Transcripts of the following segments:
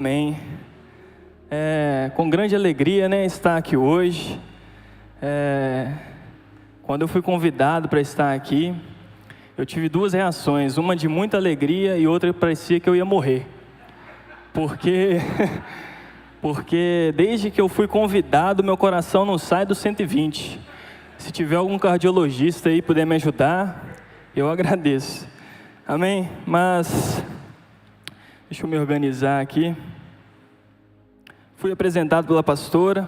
Amém. Com grande alegria, estar aqui hoje. Quando eu fui convidado para estar aqui, eu tive duas reações, uma de muita alegria e outra parecia que eu ia morrer. Porque desde que eu fui convidado, meu coração não sai do 120. Se tiver algum cardiologista aí puder me ajudar, eu agradeço. Amém? Mas deixa eu me organizar aqui. Fui apresentado pela pastora,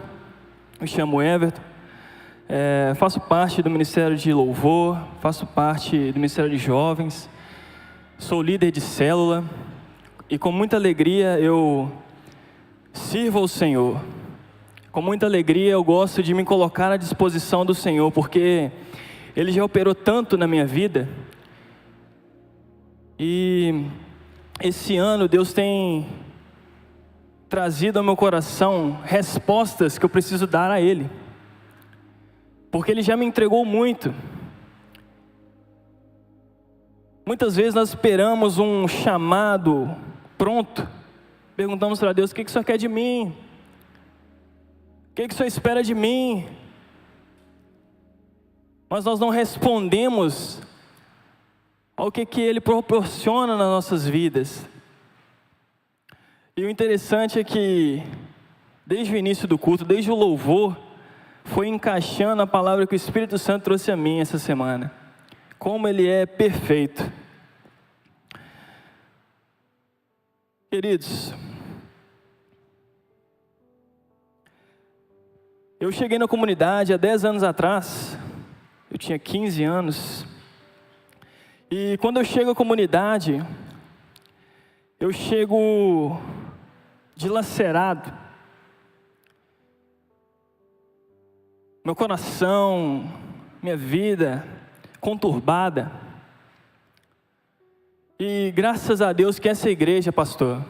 me chamo Everton, faço parte do Ministério de Louvor, faço parte do Ministério de Jovens, sou líder de célula e com muita alegria eu sirvo ao Senhor. Com muita alegria eu gosto de me colocar à disposição do Senhor, porque Ele já operou tanto na minha vida. E esse ano Deus tem trazido ao meu coração respostas que eu preciso dar a Ele, porque Ele já me entregou muito. Muitas vezes nós esperamos um chamado pronto, perguntamos para Deus: o que o Senhor quer de mim? O que o Senhor espera de mim? Mas nós não respondemos ao que Ele proporciona nas nossas vidas. E o interessante é que, desde o início do culto, desde o louvor, foi encaixando a palavra que o Espírito Santo trouxe a mim essa semana. Como Ele é perfeito. Queridos, eu cheguei na comunidade há 10 anos atrás, eu tinha 15 anos, e quando eu chego à comunidade, eu chego dilacerado. Meu coração, minha vida conturbada. E graças a Deus que essa igreja, pastor,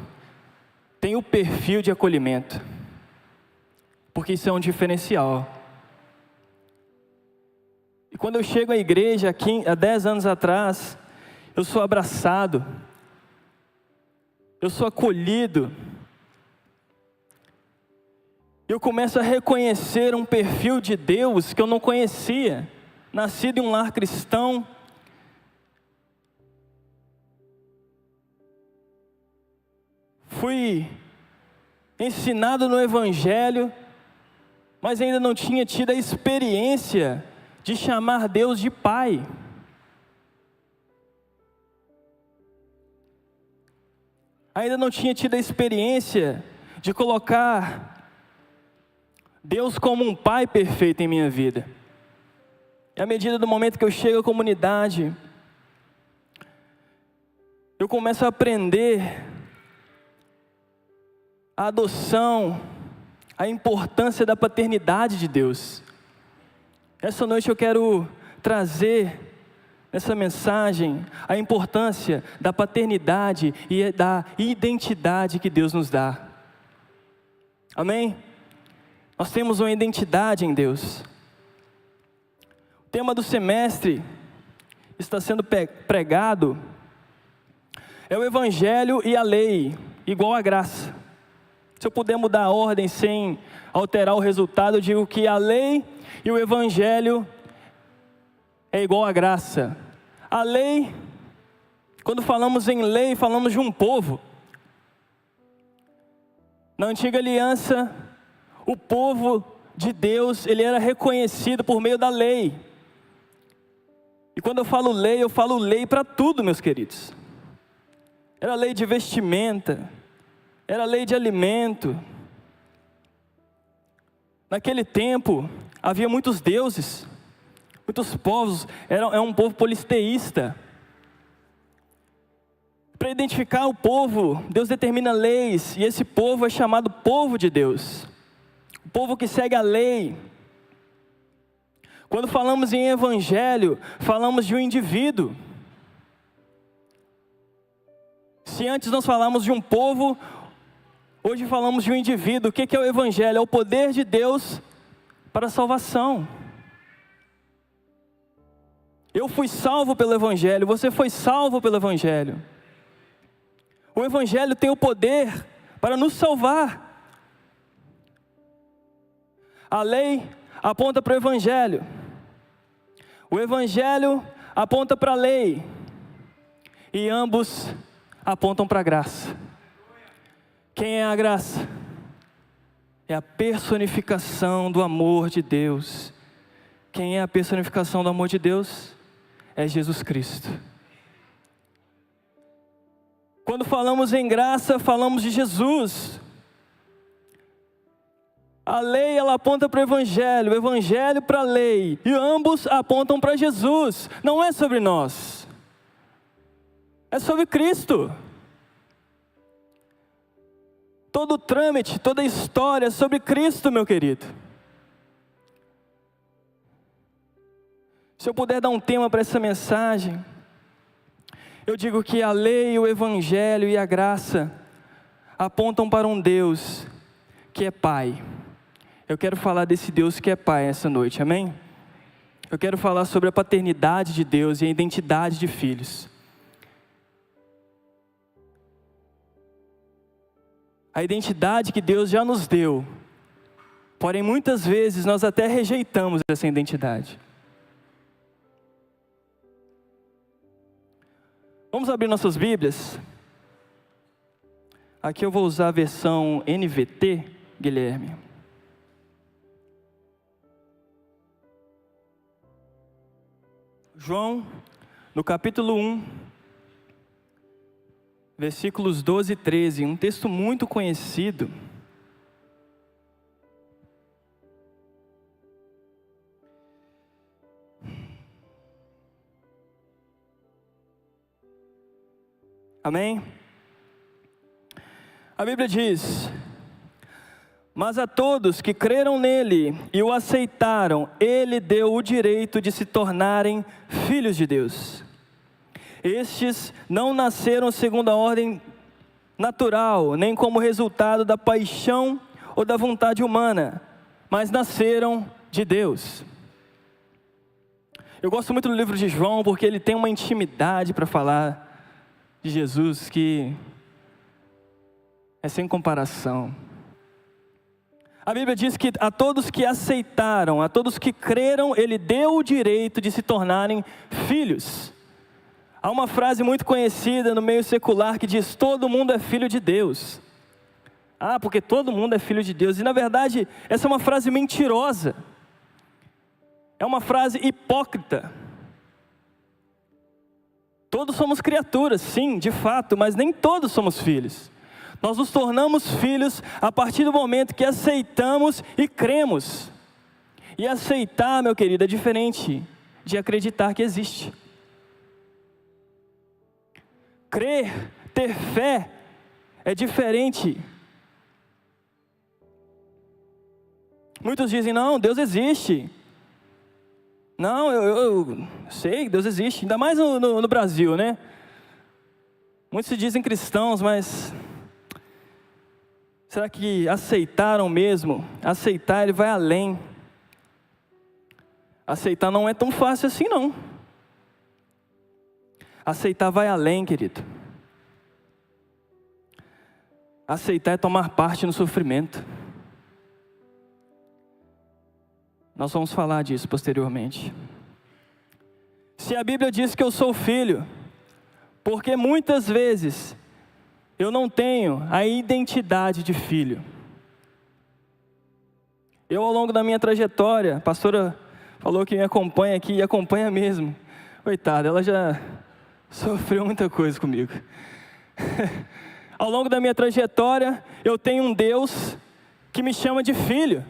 tem o perfil de acolhimento. Porque isso é um diferencial. E quando eu chego à igreja, aqui, há 10 anos atrás, eu sou abraçado. Eu sou acolhido. Eu começo a reconhecer um perfil de Deus que eu não conhecia. Nascido em um lar cristão. Fui ensinado no Evangelho, mas ainda não tinha tido a experiência de chamar Deus de Pai. Ainda não tinha tido a experiência de colocar Deus como um Pai perfeito em minha vida. E à medida do momento que eu chego à comunidade, eu começo a aprender a adoção, a importância da paternidade de Deus. Essa noite eu quero trazer nessa mensagem a importância da paternidade e da identidade que Deus nos dá. Amém? Nós temos uma identidade em Deus. O tema do semestre está sendo pregado é o Evangelho e a lei, igual a graça. Se eu puder mudar a ordem sem alterar o resultado, eu digo que a lei e o Evangelho é igual a graça. A lei, quando falamos em lei, falamos de um povo. Na antiga aliança, o povo de Deus, ele era reconhecido por meio da lei. E quando eu falo lei para tudo, meus queridos. Era lei de vestimenta, era lei de alimento. Naquele tempo, havia muitos deuses, muitos povos, era um povo politeísta. Para identificar o povo, Deus determina leis, e esse povo é chamado povo de Deus. O povo que segue a lei. Quando falamos em evangelho, falamos de um indivíduo. Se antes nós falamos de um povo, hoje falamos de um indivíduo. O que é o evangelho? É o poder de Deus para a salvação. Eu fui salvo pelo evangelho, você foi salvo pelo evangelho. O evangelho tem o poder para nos salvar. A lei aponta para o Evangelho. O Evangelho aponta para a lei. E ambos apontam para a graça. Quem é a graça? É a personificação do amor de Deus. Quem é a personificação do amor de Deus? É Jesus Cristo. Quando falamos em graça, falamos de Jesus. A lei, ela aponta para o Evangelho para a lei, e ambos apontam para Jesus. Não é sobre nós, é sobre Cristo. Todo o trâmite, toda a história é sobre Cristo, meu querido. Se eu puder dar um tema para essa mensagem, eu digo que a lei, o Evangelho e a graça apontam para um Deus que é Pai. Eu quero falar desse Deus que é Pai essa noite, amém? Eu quero falar sobre a paternidade de Deus e a identidade de filhos. A identidade que Deus já nos deu, porém muitas vezes nós até rejeitamos essa identidade. Vamos abrir nossas Bíblias? Aqui eu vou usar a versão NVT, Guilherme. João, no capítulo 1, versículos 12 e 13, um texto muito conhecido. Amém? A Bíblia diz: mas a todos que creram nele e o aceitaram, ele deu o direito de se tornarem filhos de Deus. Estes não nasceram segundo a ordem natural, nem como resultado da paixão ou da vontade humana, mas nasceram de Deus. Eu gosto muito do livro de João, porque ele tem uma intimidade para falar de Jesus que é sem comparação. A Bíblia diz que a todos que aceitaram, a todos que creram, ele deu o direito de se tornarem filhos. Há uma frase muito conhecida no meio secular que diz: todo mundo é filho de Deus. Ah, porque todo mundo é filho de Deus. E na verdade, essa é uma frase mentirosa. É uma frase hipócrita. Todos somos criaturas, sim, de fato, mas nem todos somos filhos. Nós nos tornamos filhos a partir do momento que aceitamos e cremos. E aceitar, meu querido, é diferente de acreditar que existe. Crer, ter fé, é diferente. Muitos dizem: não, Deus existe. Não, eu sei que Deus existe, ainda mais no Brasil, né? Muitos se dizem cristãos, mas será que aceitaram mesmo? Aceitar, ele vai além. Aceitar não é tão fácil assim, não. Aceitar vai além, querido. Aceitar é tomar parte no sofrimento. Nós vamos falar disso posteriormente. Se a Bíblia diz que eu sou filho, porque muitas vezes eu não tenho a identidade de filho. Eu, ao longo da minha trajetória, a pastora falou que me acompanha aqui, e acompanha mesmo. Coitada, ela já sofreu muita coisa comigo. Ao longo da minha trajetória, eu tenho um Deus que me chama de filho,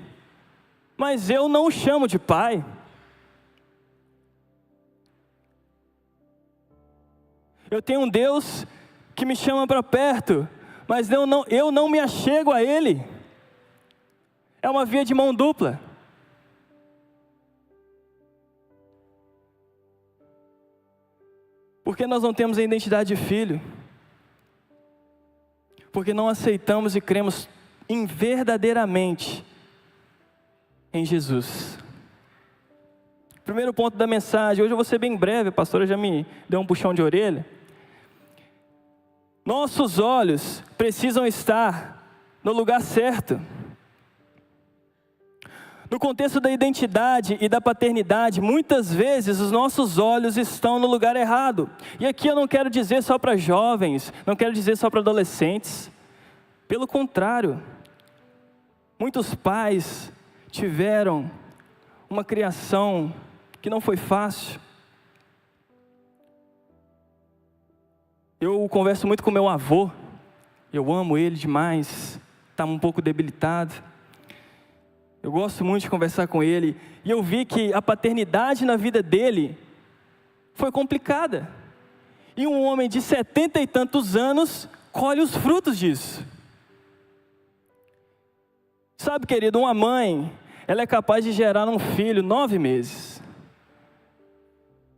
mas eu não o chamo de pai. Eu tenho um Deus que me chama para perto, mas eu não me achego a Ele. É uma via de mão dupla. Porque nós não temos a identidade de filho? Porque não aceitamos e cremos verdadeiramente em Jesus. Primeiro ponto da mensagem, hoje eu vou ser bem breve, a pastora já me deu um puxão de orelha. Nossos olhos precisam estar no lugar certo. No contexto da identidade e da paternidade, muitas vezes os nossos olhos estão no lugar errado. E aqui eu não quero dizer só para jovens, não quero dizer só para adolescentes. Pelo contrário, muitos pais tiveram uma criação que não foi fácil. Eu converso muito com meu avô, eu amo ele demais, está um pouco debilitado. Eu gosto muito de conversar com ele, e eu vi que a paternidade na vida dele foi complicada. E um homem de 70 e tantos anos colhe os frutos disso. Sabe, querido, uma mãe, ela é capaz de gerar um filho 9 meses.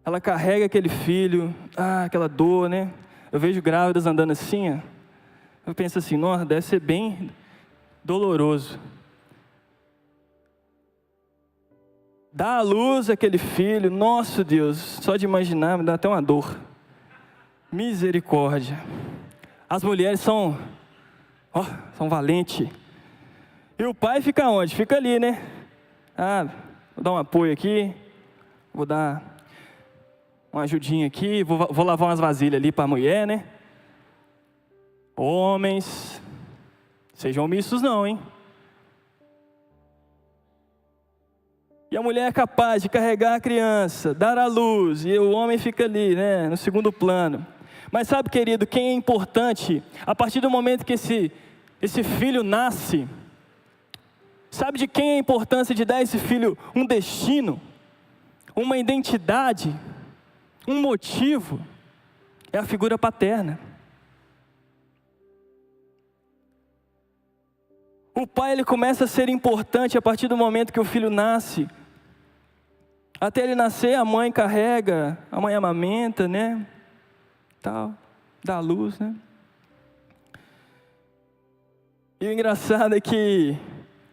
Ela carrega aquele filho, aquela dor, né? Eu vejo grávidas andando assim, eu penso assim, nossa, deve ser bem doloroso. Dá à luz aquele filho, nosso Deus, só de imaginar me dá até uma dor. Misericórdia. As mulheres são valentes. E o pai fica onde? Fica ali, né? Vou dar um apoio aqui, vou dar uma ajudinha aqui, vou lavar umas vasilhas ali para a mulher, né? Homens, sejam omissos não, hein? E a mulher é capaz de carregar a criança, dar à luz, e o homem fica ali, né, no segundo plano. Mas sabe, querido, quem é importante, a partir do momento que esse filho nasce, sabe de quem é a importância de dar a esse filho um destino, uma identidade, um motivo? É a figura paterna. O pai, ele começa a ser importante a partir do momento que o filho nasce. Até ele nascer, a mãe carrega, a mãe amamenta, né? Tal, dá à luz, né? E o engraçado é que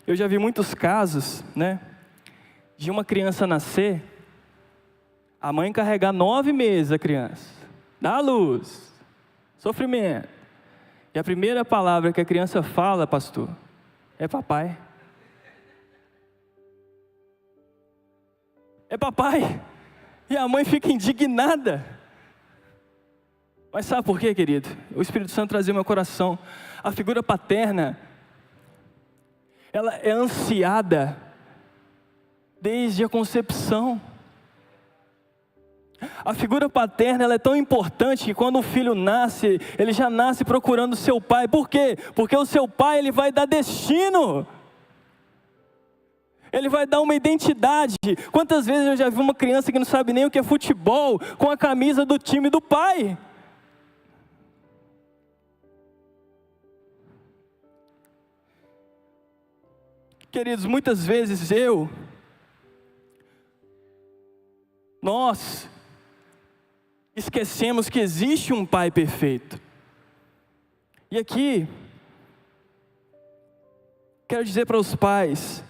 eu já vi muitos casos, né? De uma criança nascer, a mãe carregar 9 meses a criança, dá à luz, sofrimento. E a primeira palavra que a criança fala, pastor, é papai. É papai. E a mãe fica indignada. Mas sabe por quê, querido? O Espírito Santo trazia ao meu coração. A figura paterna, ela é ansiada desde a concepção. A figura paterna, ela é tão importante que quando o filho nasce, ele já nasce procurando o seu pai. Por quê? Porque o seu pai, ele vai dar destino. Ele vai dar uma identidade. Quantas vezes eu já vi uma criança que não sabe nem o que é futebol, com a camisa do time do pai? Queridos, muitas vezes nós esquecemos que existe um pai perfeito. E aqui, quero dizer para os pais,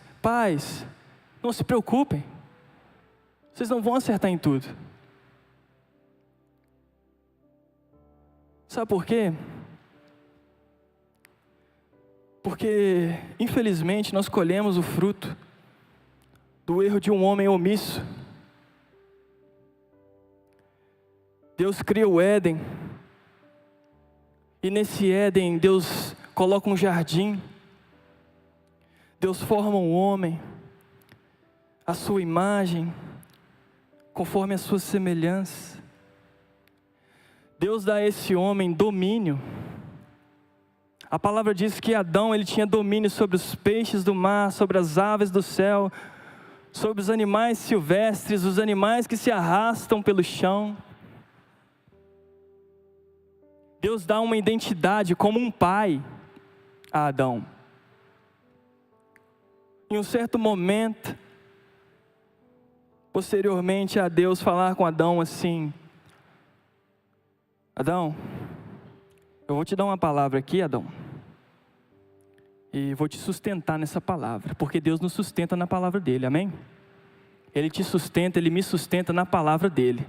não se preocupem, vocês não vão acertar em tudo. Sabe por quê? Porque, infelizmente, nós colhemos o fruto do erro de um homem omisso. Deus cria o Éden, e nesse Éden, Deus coloca um jardim. Deus forma um homem, a sua imagem, conforme a sua semelhança. Deus dá a esse homem domínio. A palavra diz que Adão, ele tinha domínio sobre os peixes do mar, sobre as aves do céu, sobre os animais silvestres, os animais que se arrastam pelo chão. Deus dá uma identidade como um pai a Adão. Em um certo momento, posteriormente a Deus falar com Adão assim: Adão, eu vou te dar uma palavra aqui, Adão, e vou te sustentar nessa palavra, porque Deus nos sustenta na palavra dele, amém? Ele te sustenta, Ele me sustenta na palavra dele.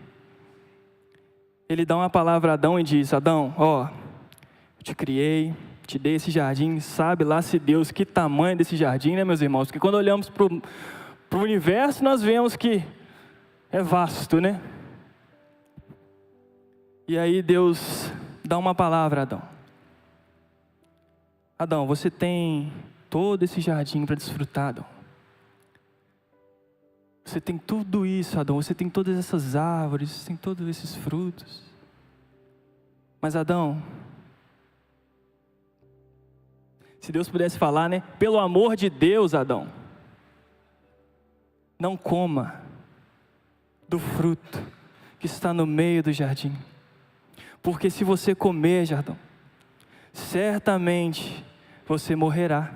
Ele dá uma palavra a Adão e diz: Adão, eu te criei, te dei esse jardim, sabe lá se Deus, que tamanho desse jardim, né, meus irmãos? Porque quando olhamos para o universo, nós vemos que é vasto, né? E aí Deus dá uma palavra a Adão. Adão, você tem todo esse jardim para desfrutar, Adão. Você tem tudo isso, Adão. Você tem todas essas árvores, você tem todos esses frutos. Mas Adão, se Deus pudesse falar, né? Pelo amor de Deus, Adão, não coma do fruto que está no meio do jardim. Porque se você comer, Adão, certamente você morrerá.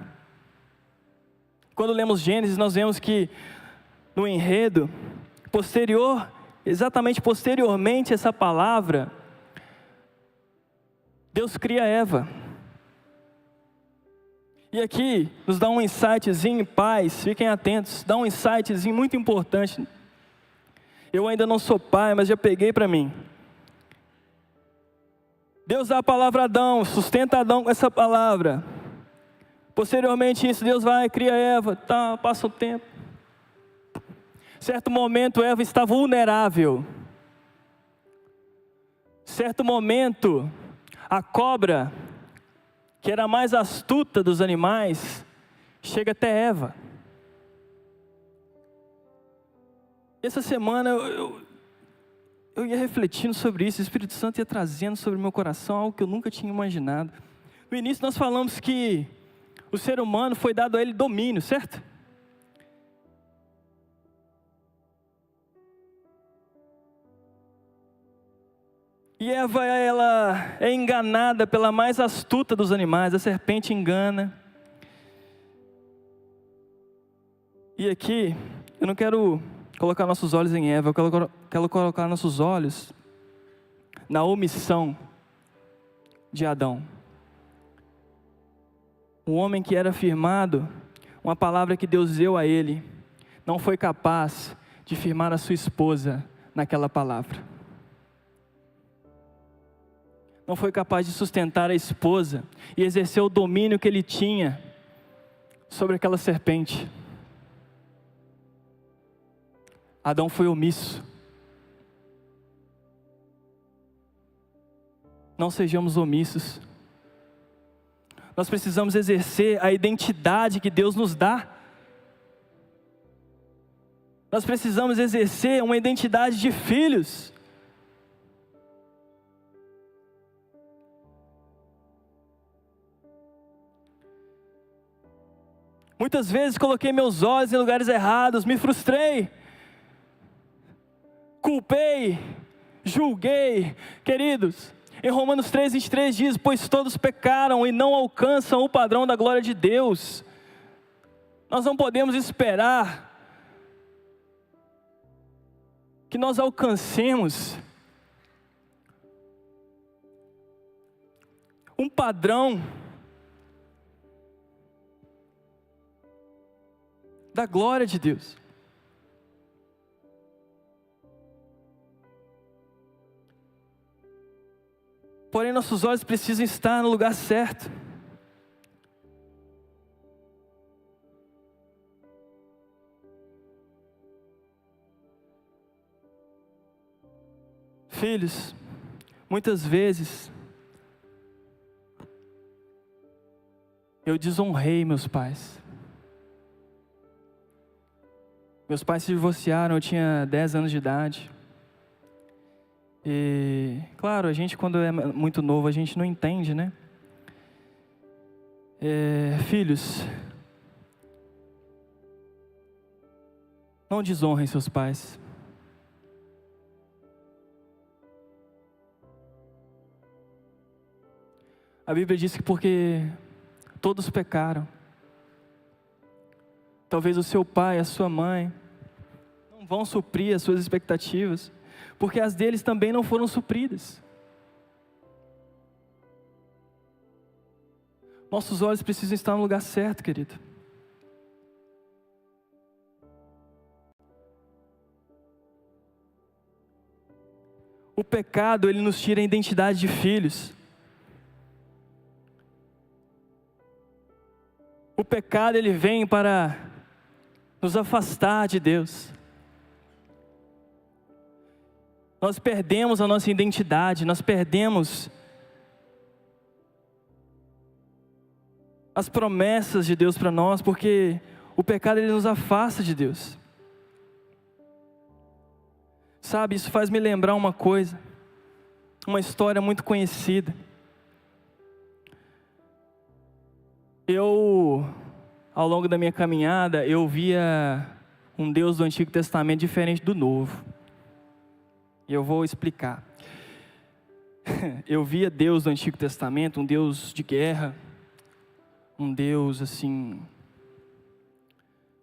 Quando lemos Gênesis, nós vemos que no enredo, exatamente posteriormente a essa palavra, Deus cria Eva. E aqui nos dá um insightzinho, pais, fiquem atentos, dá um insightzinho muito importante. Eu ainda não sou pai, mas já peguei para mim. Deus dá a palavra a Adão, sustenta Adão com essa palavra. Posteriormente isso, Deus vai, cria Eva, tá, passa o tempo. Certo momento, Eva está vulnerável. Certo momento, a cobra, que era a mais astuta dos animais, chega até Eva. Essa semana eu ia refletindo sobre isso, o Espírito Santo ia trazendo sobre o meu coração algo que eu nunca tinha imaginado. No início nós falamos que o ser humano foi dado a ele domínio, certo? E Eva, ela é enganada pela mais astuta dos animais, a serpente engana. E aqui, eu não quero colocar nossos olhos em Eva, eu quero colocar nossos olhos na omissão de Adão. Um homem que era firmado, uma palavra que Deus deu a ele, não foi capaz de firmar a sua esposa naquela palavra. Não foi capaz de sustentar a esposa e exercer o domínio que ele tinha sobre aquela serpente. Adão foi omisso. Não sejamos omissos. Nós precisamos exercer a identidade que Deus nos dá. Nós precisamos exercer uma identidade de filhos. Muitas vezes coloquei meus olhos em lugares errados, me frustrei, culpei, julguei. Queridos, em Romanos 3:23 diz: pois todos pecaram e não alcançam o padrão da glória de Deus. Nós não podemos esperar que nós alcancemos um padrão da glória de Deus. Porém, nossos olhos precisam estar no lugar certo. Filhos, muitas vezes eu desonrei meus pais. Meus pais se divorciaram, eu tinha 10 anos de idade. E, claro, a gente quando é muito novo, a gente não entende, né? Filhos, não desonrem seus pais. A Bíblia diz que porque todos pecaram, talvez o seu pai, a sua mãe, não vão suprir as suas expectativas, porque as deles também não foram supridas. Nossos olhos precisam estar no lugar certo, querido. O pecado, ele nos tira a identidade de filhos. O pecado, ele vem para nos afastar de Deus. Nós perdemos a nossa identidade, nós perdemos as promessas de Deus para nós, porque o pecado, ele nos afasta de Deus. Sabe, isso faz me lembrar uma coisa, uma história muito conhecida. Ao longo da minha caminhada, eu via um Deus do Antigo Testamento diferente do Novo. E eu vou explicar. Eu via Deus do Antigo Testamento, um Deus de guerra, um Deus assim,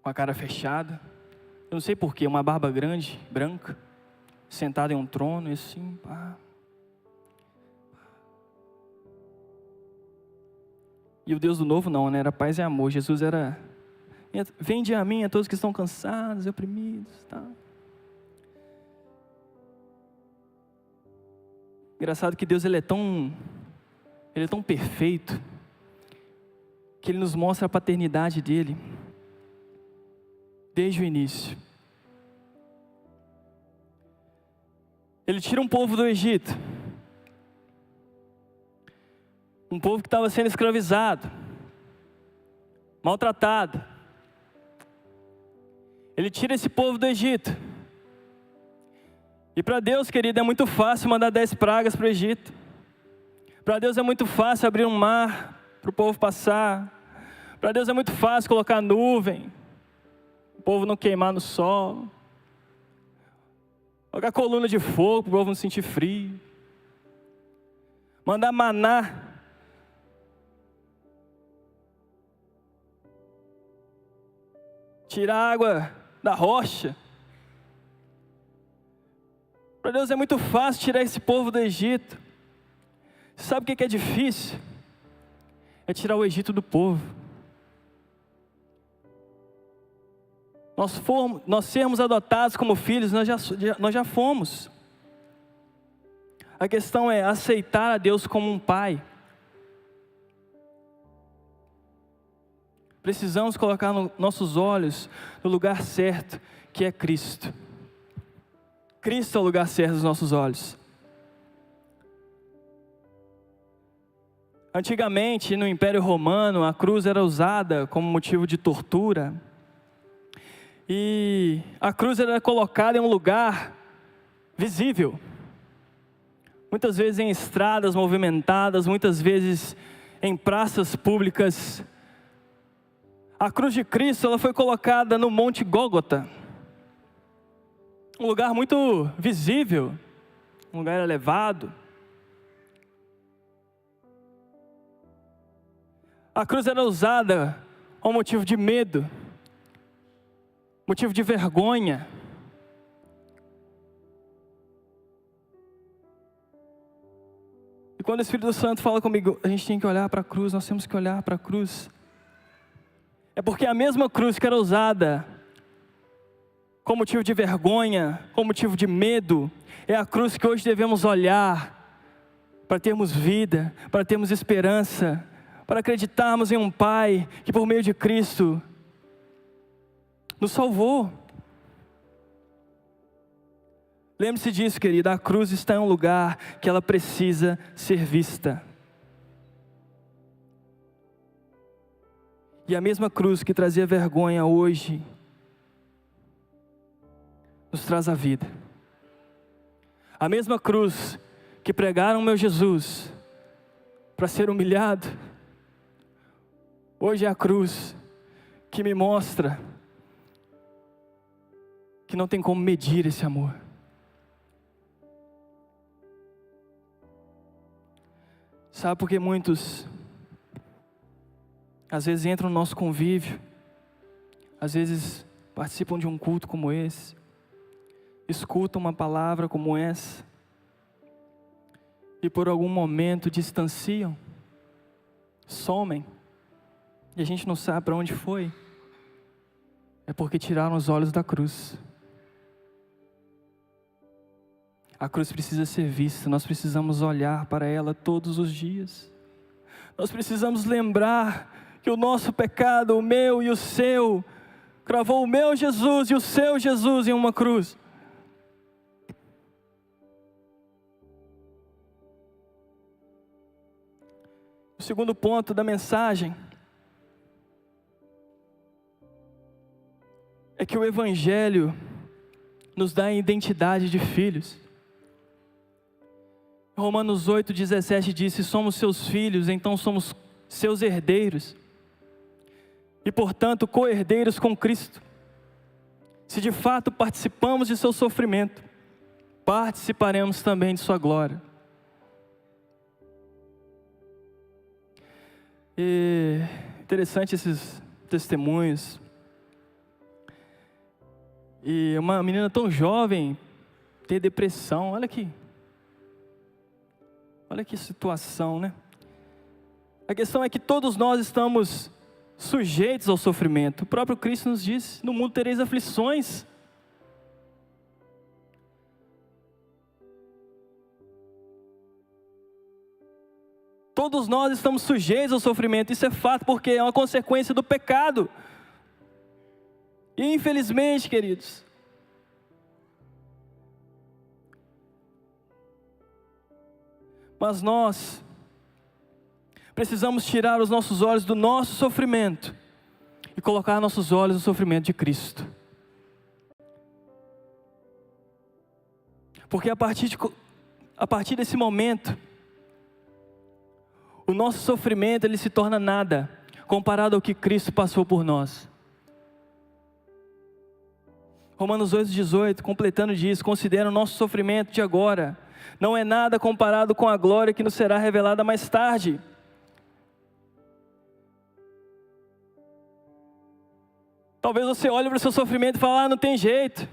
com a cara fechada. Eu não sei porquê, uma barba grande, branca, sentado em um trono, e assim, pá. E o Deus do Novo não, né? Era paz e amor. Jesus era: vinde a mim a todos que estão cansados e oprimidos, tá? Engraçado que Deus, ele é tão perfeito, que Ele nos mostra a paternidade dEle, desde o início. Ele tira um povo do Egito, um povo que estava sendo escravizado, maltratado. Ele tira esse povo do Egito. E para Deus, querido, é muito fácil mandar 10 pragas para o Egito. Para Deus é muito fácil abrir um mar para o povo passar. Para Deus é muito fácil colocar nuvem, o povo não queimar no sol. Colocar coluna de fogo para o povo não sentir frio. Mandar maná. Tirar água da rocha. Para Deus é muito fácil tirar esse povo do Egito. Sabe o que é difícil? É tirar o Egito do povo. Nós sermos adotados como filhos, nós já fomos. A questão é aceitar a Deus como um pai. Precisamos colocar nossos olhos no lugar certo, que é Cristo. Cristo é o lugar certo dos nossos olhos. Antigamente, no Império Romano, a cruz era usada como motivo de tortura. E a cruz era colocada em um lugar visível. Muitas vezes em estradas movimentadas, muitas vezes em praças públicas. A cruz de Cristo, ela foi colocada no Monte Gólgota. Um lugar muito visível, um lugar elevado. A cruz era usada como motivo de medo, motivo de vergonha. E quando o Espírito Santo fala comigo, a gente tem que olhar para a cruz, nós temos que olhar para a cruz. É porque a mesma cruz que era usada como motivo de vergonha, como motivo de medo, é a cruz que hoje devemos olhar para termos vida, para termos esperança, para acreditarmos em um Pai que por meio de Cristo nos salvou. Lembre-se disso, querida, a cruz está em um lugar que ela precisa ser vista. E a mesma cruz que trazia vergonha hoje, nos traz a vida. A mesma cruz que pregaram meu Jesus para ser humilhado, hoje é a cruz que me mostra que não tem como medir esse amor. Sabe por que muitos às vezes entram no nosso convívio, às vezes participam de um culto como esse, escutam uma palavra como essa, e por algum momento distanciam, somem, e a gente não sabe para onde foi? É porque tiraram os olhos da cruz. A cruz precisa ser vista, nós precisamos olhar para ela todos os dias. Nós precisamos lembrar que o nosso pecado, o meu e o seu, cravou o meu Jesus e o seu Jesus em uma cruz. O segundo ponto da mensagem é que o Evangelho nos dá a identidade de filhos. Romanos 8,17 diz: se somos seus filhos, então somos seus herdeiros, e portanto co-herdeiros com Cristo. Se de fato participamos de seu sofrimento, participaremos também de sua glória. E interessante esses testemunhos. E uma menina tão jovem ter depressão, olha que situação, né? A questão é que todos nós estamos sujeitos ao sofrimento. O próprio Cristo nos diz: no mundo tereis aflições. Todos nós estamos sujeitos ao sofrimento. Isso é fato, porque é uma consequência do pecado. E infelizmente, queridos, mas nós precisamos tirar os nossos olhos do nosso sofrimento e colocar nossos olhos no sofrimento de Cristo. Porque a partir desse momento, o nosso sofrimento ele se torna nada comparado ao que Cristo passou por nós. Romanos 8,18, completando diz: considera o nosso sofrimento de agora, não é nada comparado com a glória que nos será revelada mais tarde. Talvez você olhe para o seu sofrimento e fale: não tem jeito.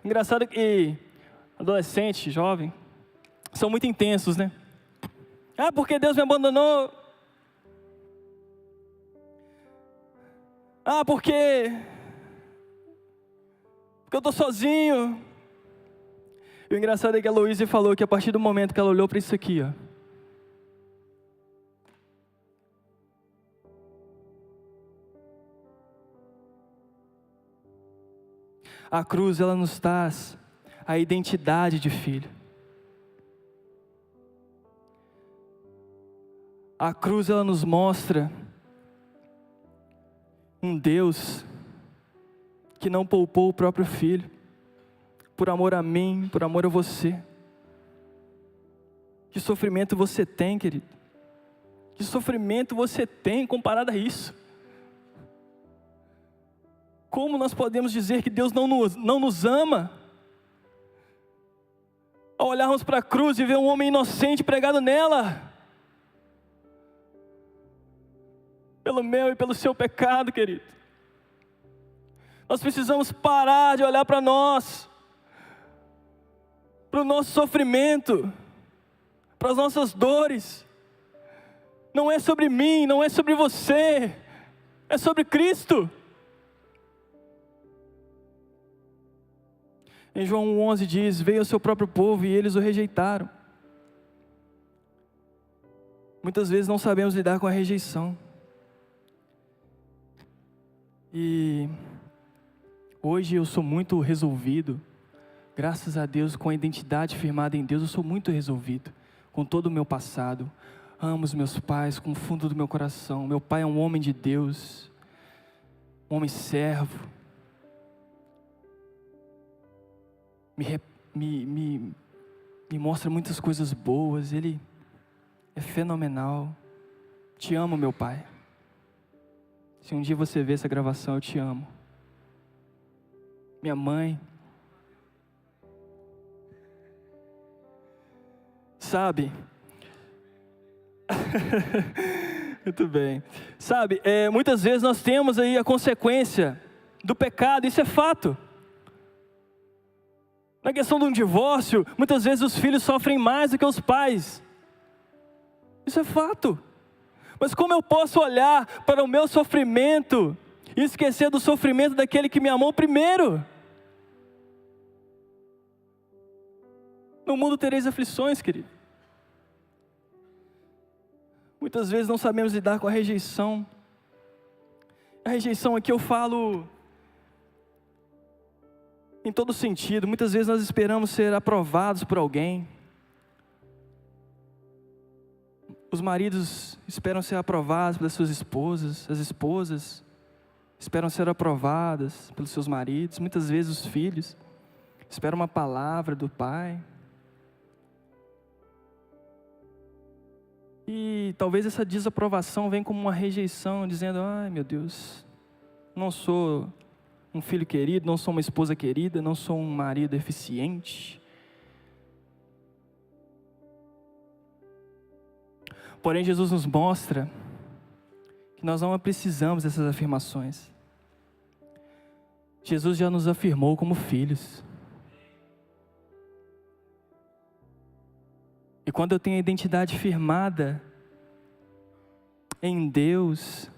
Engraçado que adolescente, jovem, são muito intensos, né? Porque Deus me abandonou. Porque eu estou sozinho. E o engraçado é que a Luísa falou que a partir do momento que ela olhou para isso aqui, a cruz ela nos traz a identidade de filho. A cruz ela nos mostra um Deus que não poupou o próprio filho, por amor a mim, por amor a você. Que sofrimento você tem, querido? Que sofrimento você tem comparado a isso? Como nós podemos dizer que Deus não nos ama? Ao olharmos para a cruz e ver um homem inocente pregado nela, pelo meu e pelo seu pecado, querido. Nós precisamos parar de olhar para nós, para o nosso sofrimento, para as nossas dores. Não é sobre mim, não é sobre você, é sobre Cristo. Em João 1,11 diz: veio ao seu próprio povo e eles o rejeitaram. Muitas vezes não sabemos lidar com a rejeição. E hoje eu sou muito resolvido, graças a Deus, com a identidade firmada em Deus, eu sou muito resolvido com todo o meu passado. Amo os meus pais com o fundo do meu coração. Meu pai é um homem de Deus, um homem servo. Me mostra muitas coisas boas. Ele é fenomenal. Te amo, meu pai. Se um dia você ver essa gravação, eu te amo. Minha mãe. Sabe? Muito bem. Sabe, muitas vezes nós temos aí a consequência do pecado, isso é fato. Na questão de um divórcio, muitas vezes os filhos sofrem mais do que os pais. Isso é fato. Mas como eu posso olhar para o meu sofrimento e esquecer do sofrimento daquele que me amou primeiro? No mundo tereis aflições, querido. Muitas vezes não sabemos lidar com a rejeição. A rejeição aqui eu falo em todo sentido. Muitas vezes nós esperamos ser aprovados por alguém. Os maridos esperam ser aprovados pelas suas esposas, as esposas esperam ser aprovadas pelos seus maridos, muitas vezes os filhos esperam uma palavra do pai. E talvez essa desaprovação venha como uma rejeição, dizendo: ai meu Deus, não sou um filho querido, não sou uma esposa querida, não sou um marido eficiente. Porém, Jesus nos mostra que nós não precisamos dessas afirmações. Jesus já nos afirmou como filhos. E quando eu tenho a identidade firmada em Deus,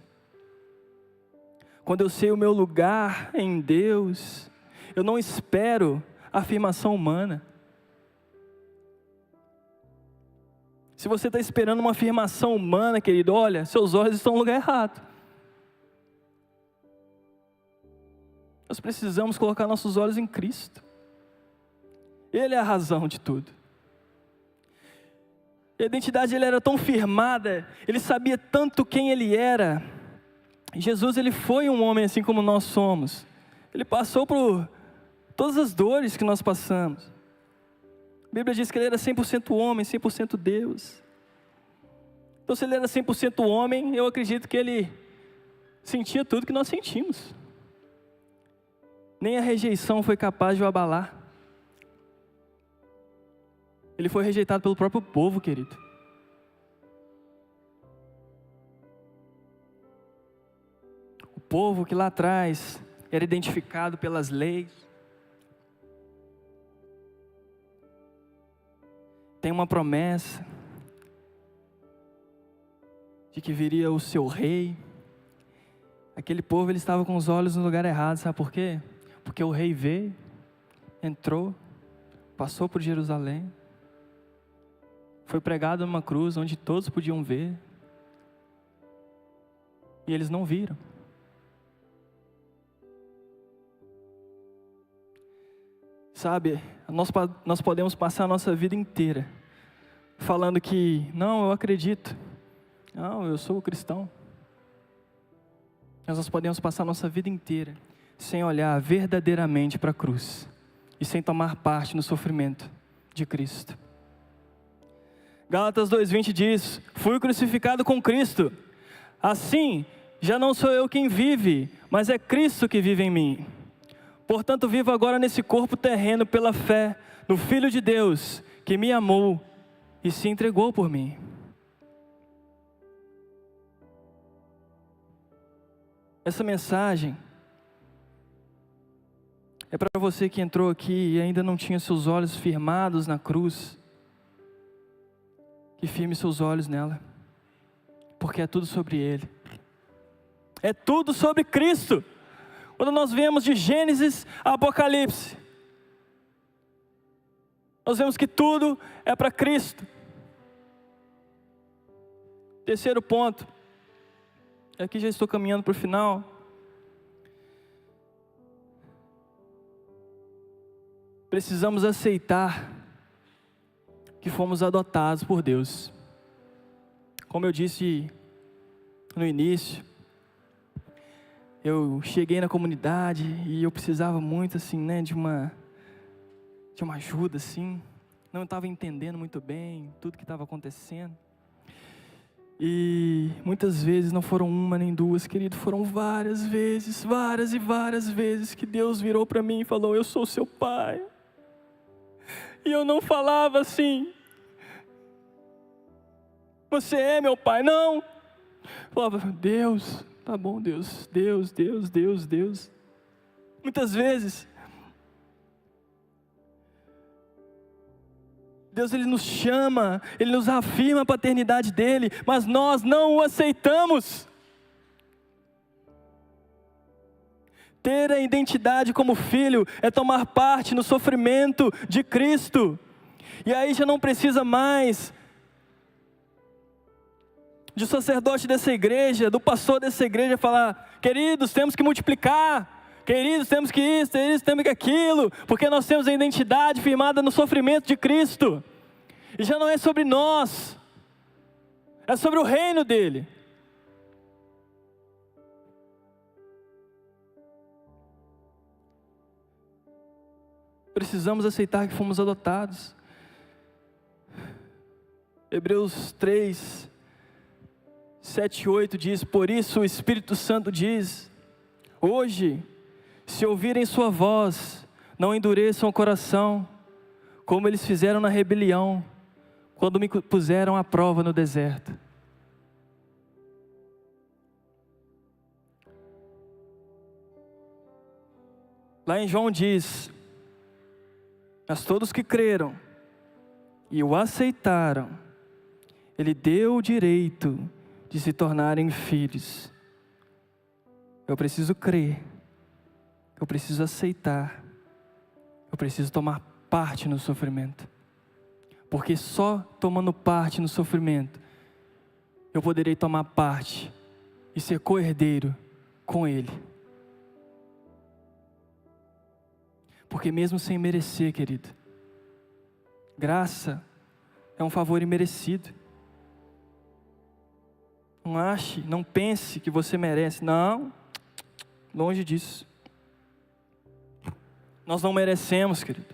quando eu sei o meu lugar em Deus, eu não espero a afirmação humana. Se você está esperando uma afirmação humana, querido, olha, seus olhos estão no lugar errado. Nós precisamos colocar nossos olhos em Cristo. Ele é a razão de tudo. A identidade dele era tão firmada, ele sabia tanto quem ele era. Jesus, ele foi um homem assim como nós somos. Ele passou por todas as dores que nós passamos. A Bíblia diz que ele era 100% homem, 100% Deus. Então, se ele era 100% homem, eu acredito que ele sentia tudo que nós sentimos. Nem a rejeição foi capaz de o abalar. Ele foi rejeitado pelo próprio povo, querido. O povo que lá atrás era identificado pelas leis. Tem uma promessa de que viria o seu rei. Aquele povo, ele estava com os olhos no lugar errado, sabe por quê? Porque o rei veio, entrou, passou por Jerusalém, foi pregado numa cruz onde todos podiam ver, e eles não viram. Sabe, nós podemos passar a nossa vida inteira falando que, não, eu acredito, não, eu sou cristão. Mas nós podemos passar a nossa vida inteira sem olhar verdadeiramente para a cruz e sem tomar parte no sofrimento de Cristo. Gálatas 2:20 diz: fui crucificado com Cristo, assim já não sou eu quem vive, mas é Cristo que vive em mim. Portanto, vivo agora nesse corpo terreno pela fé no Filho de Deus, que me amou e se entregou por mim. Essa mensagem é para você que entrou aqui e ainda não tinha seus olhos firmados na cruz. Que firme seus olhos nela, porque é tudo sobre Ele. É tudo sobre Cristo. Quando nós vemos de Gênesis a Apocalipse, nós vemos que tudo é para Cristo. Terceiro ponto, aqui já estou caminhando para o final. Precisamos aceitar que fomos adotados por Deus. Como eu disse no início, eu cheguei na comunidade e eu precisava muito assim, né, de uma ajuda assim. Não estava entendendo muito bem tudo que estava acontecendo. E muitas vezes, não foram uma nem duas, querido, foram várias vezes, várias e várias vezes que Deus virou para mim e falou: eu sou seu pai. E eu não falava assim: você é meu pai, não. Eu falava: Deus, tá bom, Deus, Deus, Deus, Deus, Deus. Muitas vezes, Deus, Ele nos chama, Ele nos afirma a paternidade dEle, mas nós não o aceitamos. Ter a identidade como filho é tomar parte no sofrimento de Cristo. E aí já não precisa mais de sacerdote dessa igreja, do pastor dessa igreja falar: queridos, temos que multiplicar, queridos, temos que isso, queridos, temos que aquilo, porque nós temos a identidade firmada no sofrimento de Cristo, e já não é sobre nós, é sobre o reino dele. Precisamos aceitar que fomos adotados. Hebreus 3, 7 e 8 diz: por isso o Espírito Santo diz: hoje, se ouvirem sua voz, não endureçam o coração, como eles fizeram na rebelião, quando me puseram à prova no deserto. Lá em João diz: mas todos que creram e o aceitaram, Ele deu o direito de se tornarem filhos. Eu preciso crer, eu preciso aceitar, eu preciso tomar parte no sofrimento, porque só tomando parte no sofrimento, eu poderei tomar parte e ser co-herdeiro com Ele. Porque mesmo sem merecer, querido, graça é um favor imerecido. Não ache, não pense que você merece. Não, longe disso. Nós não merecemos, querido.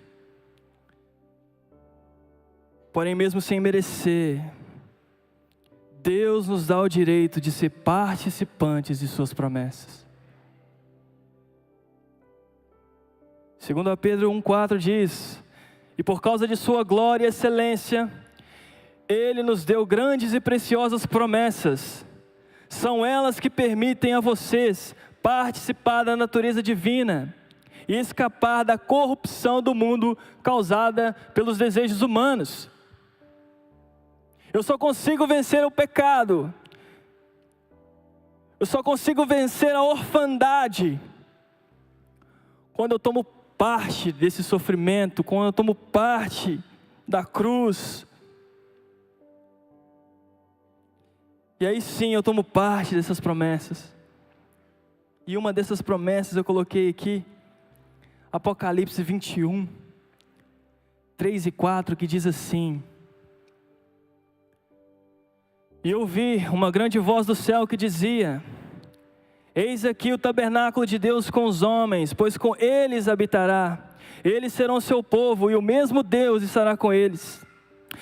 Porém, mesmo sem merecer, Deus nos dá o direito de ser participantes de suas promessas. 2 Pedro 1,4 diz: e por causa de sua glória e excelência, Ele nos deu grandes e preciosas promessas. São elas que permitem a vocês participar da natureza divina e escapar da corrupção do mundo causada pelos desejos humanos. Eu só consigo vencer o pecado, eu só consigo vencer a orfandade quando eu tomo parte desse sofrimento, quando eu tomo parte da cruz. E aí sim eu tomo parte dessas promessas. E uma dessas promessas eu coloquei aqui, Apocalipse 21, 3 e 4, que diz assim: e eu ouvi uma grande voz do céu que dizia: eis aqui o tabernáculo de Deus com os homens, pois com eles habitará. Eles serão seu povo, e o mesmo Deus estará com eles,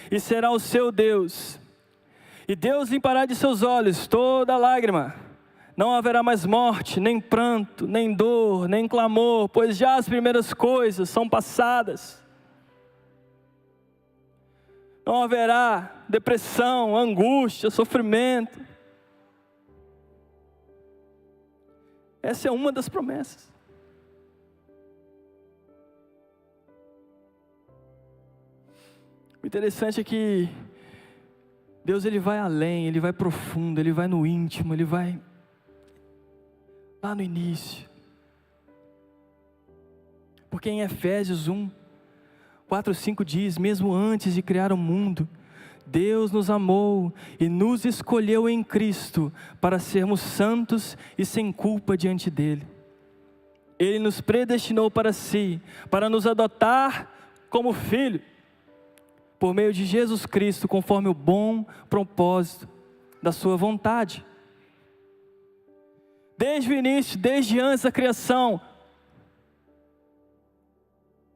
e será o seu Deus. E Deus limpará de seus olhos toda lágrima. Não haverá mais morte, nem pranto, nem dor, nem clamor, pois já as primeiras coisas são passadas. Não haverá depressão, angústia, sofrimento. Essa é uma das promessas. O interessante é que Deus, Ele vai além, Ele vai profundo, Ele vai no íntimo, Ele vai lá no início. Porque em Efésios 1, 4, 5 diz: mesmo antes de criar o mundo, Deus nos amou e nos escolheu em Cristo para sermos santos e sem culpa diante dEle. Ele nos predestinou para si, para nos adotar como filho, por meio de Jesus Cristo, conforme o bom propósito da sua vontade. Desde o início, desde antes da criação,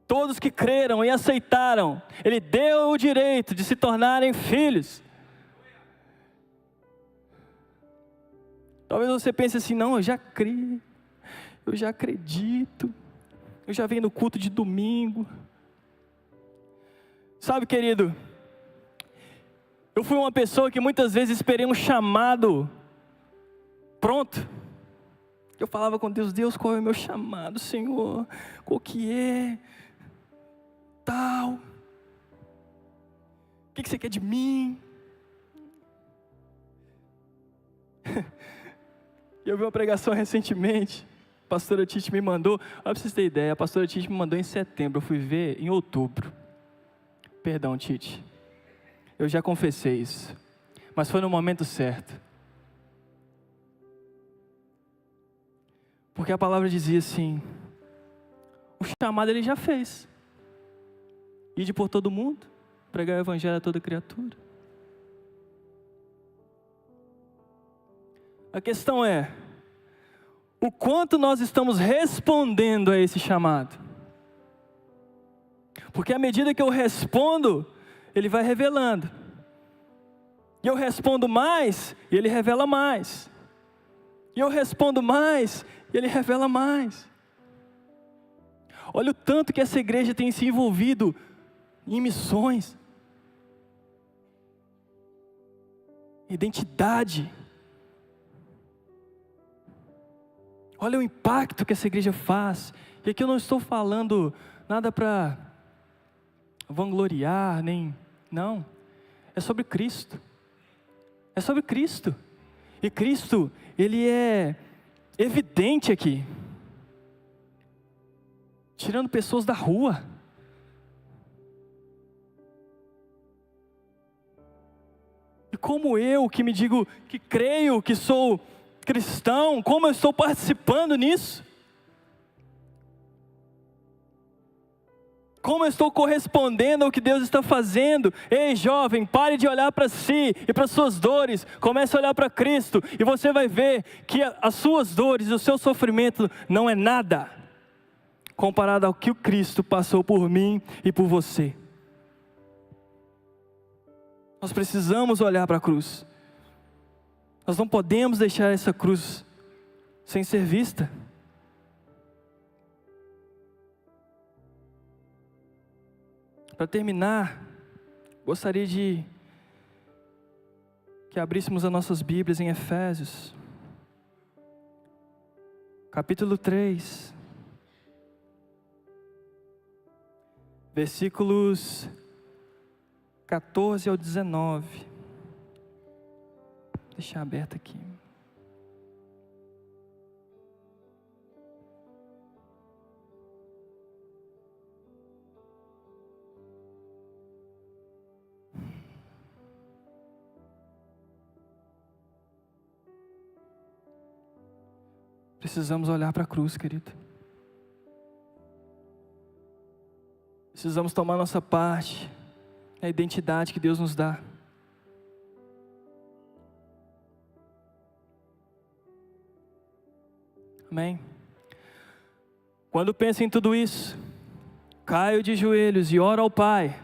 todos que creram e aceitaram, Ele deu o direito de se tornarem filhos. Talvez você pense assim: não, eu já creio, eu já acredito, eu já venho no culto de domingo. Sabe, querido, eu fui uma pessoa que muitas vezes esperei um chamado pronto. Eu falava com Deus: Deus, qual é o meu chamado, Senhor? Qual que é? Tal. O que você quer de mim? Eu vi uma pregação recentemente, a pastora Tite me mandou. Olha para vocês terem ideia, a pastora Tite me mandou em setembro, eu fui ver em outubro. Perdão, Tite, eu já confessei isso, mas foi no momento certo. Porque a palavra dizia assim, o chamado ele já fez. Ide por todo mundo, pregar o evangelho a toda criatura. A questão é, o quanto nós estamos respondendo a esse chamado? Porque à medida que eu respondo, ele vai revelando. E eu respondo mais, e ele revela mais. E eu respondo mais, e ele revela mais. Olha o tanto que essa igreja tem se envolvido em missões. Identidade. Olha o impacto que essa igreja faz. E aqui eu não estou falando nada para vangloriar, nem... Não. É sobre Cristo. É sobre Cristo. E Cristo, Ele é evidente aqui. Tirando pessoas da rua. E como eu, que me digo que creio, que sou cristão, como eu estou participando nisso? Como eu estou correspondendo ao que Deus está fazendo? Ei, jovem, pare de olhar para si e para suas dores. Comece a olhar para Cristo e você vai ver que as suas dores e o seu sofrimento não é nada comparado ao que o Cristo passou por mim e por você. Nós precisamos olhar para a cruz. Nós não podemos deixar essa cruz sem ser vista. Para terminar, gostaria de que abríssemos as nossas Bíblias em Efésios, capítulo 3, versículos 14 ao 19. Vou deixar aberto aqui. Precisamos olhar para a cruz, querido. Precisamos tomar nossa parte, a identidade que Deus nos dá. Amém? Quando penso em tudo isso, caio de joelhos e oro ao Pai,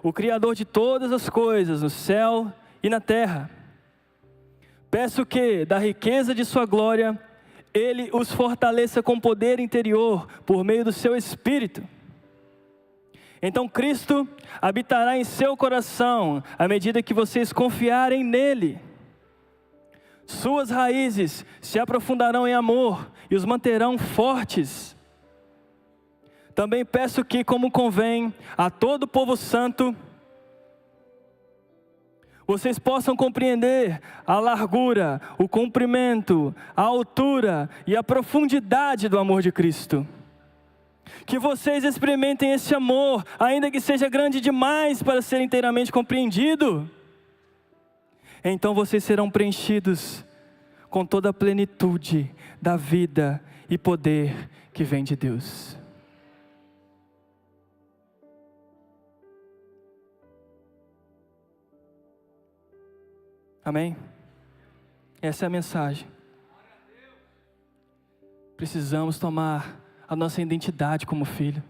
o Criador de todas as coisas, no céu e na terra. Peço que, da riqueza de sua glória, Ele os fortaleça com poder interior, por meio do seu Espírito. Então Cristo habitará em seu coração, à medida que vocês confiarem nele. Suas raízes se aprofundarão em amor e os manterão fortes. Também peço que, como convém a todo o povo santo, vocês possam compreender a largura, o comprimento, a altura e a profundidade do amor de Cristo. Que vocês experimentem esse amor, ainda que seja grande demais para ser inteiramente compreendido. Então vocês serão preenchidos com toda a plenitude da vida e poder que vem de Deus. Amém? Essa é a mensagem. Precisamos tomar a nossa identidade como filho.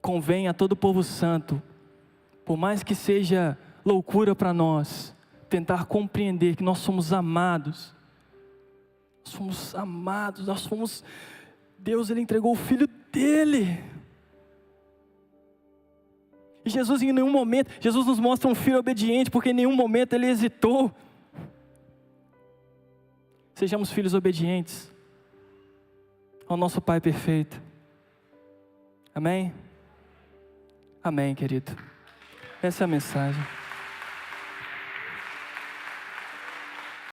Convém a todo o povo santo, por mais que seja loucura para nós, tentar compreender que nós somos amados. Somos amados, nós fomos... Deus, Ele entregou o Filho dEle. E Jesus em nenhum momento, Jesus nos mostra um filho obediente, porque em nenhum momento Ele hesitou. Sejamos filhos obedientes ao nosso Pai perfeito. Amém? Amém, querido. Essa é a mensagem.